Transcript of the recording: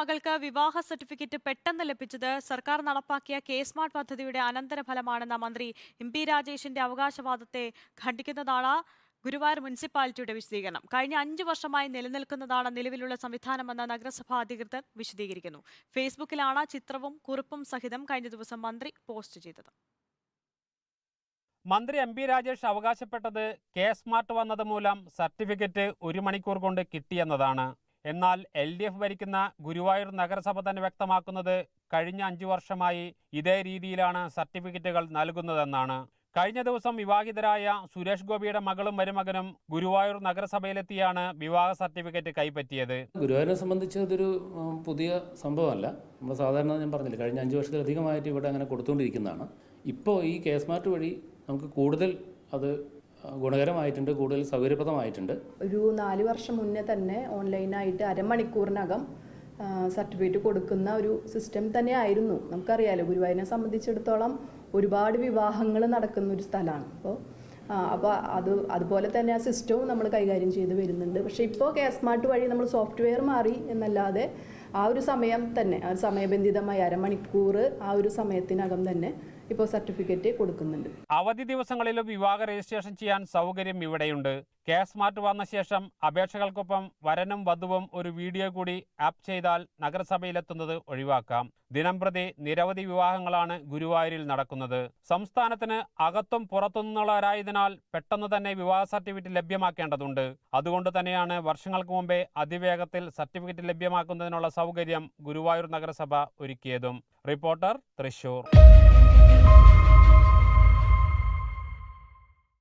മകൾക്ക് വിവാഹ സർട്ടിഫിക്കറ്റ് പെട്ടെന്ന് ലഭിച്ചത് സർക്കാർ നടപ്പാക്കിയ കെ സ്മാർട്ട് പദ്ധതിയുടെ അനന്തരഫലമാണെന്ന മന്ത്രി എം.പി. രാജേഷിന്റെ അവകാശവാദത്തെ ഖണ്ഡിക്കുന്നതാണ് ഗുരുവായൂർ മുനിസിപ്പാലിറ്റിയുടെ വിശദീകരണം. കഴിഞ്ഞ 5 വർഷമായി നിലനിൽക്കുന്നതാണ് നിലവിലുള്ള സംവിധാനമെന്ന് നഗരസഭാ അധികൃതർ വിശദീകരിക്കുന്നു. ഫേസ്ബുക്കിലാണ് ചിത്രവും കുറിപ്പും സഹിതം കഴിഞ്ഞ ദിവസം മന്ത്രി പോസ്റ്റ് ചെയ്തത്. മന്ത്രി എം.പി. രാജേഷ് അവകാശപ്പെട്ടത് കെ സ്മാർട്ട് വന്നത് മൂലം സർട്ടിഫിക്കറ്റ് 1 മണിക്കൂർ കൊണ്ട് കിട്ടിയെന്നതാണ്. എന്നാൽ LDF ഭരിക്കുന്ന ഗുരുവായൂർ നഗരസഭ തന്നെ വ്യക്തമാക്കുന്നത് കഴിഞ്ഞ 5 വർഷമായി ഇതേ രീതിയിലാണ് സർട്ടിഫിക്കറ്റുകൾ നൽകുന്നതെന്നാണ്. കഴിഞ്ഞ ദിവസം വിവാഹിതരായ സുരേഷ് ഗോപിയുടെ മകളും മരുമകനും ഗുരുവായൂർ നഗരസഭയിലെത്തിയാണ് വിവാഹ സർട്ടിഫിക്കറ്റ് കൈപ്പറ്റിയത്. ഗുരുവായൂരിനെ സംബന്ധിച്ച് ഇതൊരു പുതിയ സംഭവമല്ല. നമ്മൾ സാധാരണ ഞാൻ പറഞ്ഞില്ല, കഴിഞ്ഞ 5 വർഷത്തിലധികമായിട്ട് ഇവിടെ അങ്ങനെ കൊടുത്തുകൊണ്ടിരിക്കുന്നതാണ്. ഇപ്പോൾ ഈ കെ സ്മാർട്ട് വഴി നമുക്ക് കൂടുതൽ അത് ഗുണകരമായിട്ടുണ്ട്, കൂടുതൽ സൗകര്യപ്രദമായിട്ടുണ്ട്. ഒരു 4 വർഷം മുന്നേ തന്നെ ഓൺലൈനായിട്ട് അരമണിക്കൂറിനകം സർട്ടിഫിക്കറ്റ് കൊടുക്കുന്ന ഒരു സിസ്റ്റം തന്നെയായിരുന്നു. നമുക്കറിയാലോ, ഗുരുവായൂരിനെ സംബന്ധിച്ചിടത്തോളം ഒരുപാട് വിവാഹങ്ങൾ നടക്കുന്ന ഒരു സ്ഥലമാണ്. അപ്പോൾ അതുപോലെ തന്നെ ആ സിസ്റ്റവും നമ്മൾ കൈകാര്യം ചെയ്ത് വരുന്നുണ്ട്. പക്ഷേ ഇപ്പോൾ കെ സ്മാർട്ട് വഴി നമ്മൾ സോഫ്റ്റ്വെയർ മാറി എന്നല്ലാതെ ആ ഒരു സമയം തന്നെ, ആ സമയബന്ധിതമായി അരമണിക്കൂർ ആ ഒരു സമയത്തിനകം തന്നെ ഇപ്പോൾ സർട്ടിഫിക്കറ്റ് കൊടുക്കുന്നുണ്ട്. അവധി ദിവസങ്ങളിലും വിവാഹ രജിസ്ട്രേഷൻ ചെയ്യാൻ സൗകര്യം ഇവിടെയുണ്ട്. കെ സ്മാർട്ട് വന്ന ശേഷം അപേക്ഷകൾക്കൊപ്പം വരനും വധുവും ഒരു വീഡിയോ കൂടി ആപ്പ് ചെയ്താൽ നഗരസഭയിലെത്തുന്നത് ഒഴിവാക്കാം. ദിനംപ്രതി നിരവധി വിവാഹങ്ങളാണ് ഗുരുവായൂരിൽ നടക്കുന്നത്. സംസ്ഥാനത്തിന് അകത്തും പുറത്തുനിന്നുള്ളവരായതിനാൽ പെട്ടെന്ന് തന്നെ വിവാഹ സർട്ടിഫിക്കറ്റ് ലഭ്യമാക്കേണ്ടതുണ്ട്. അതുകൊണ്ട് തന്നെയാണ് വർഷങ്ങൾക്ക് മുമ്പേ അതിവേഗത്തിൽ സർട്ടിഫിക്കറ്റ് ലഭ്യമാക്കുന്നതിനുള്ള സൗകര്യം ഗുരുവായൂർ നഗരസഭ ഒരുക്കിയതും. റിപ്പോർട്ടർ, തൃശൂർ.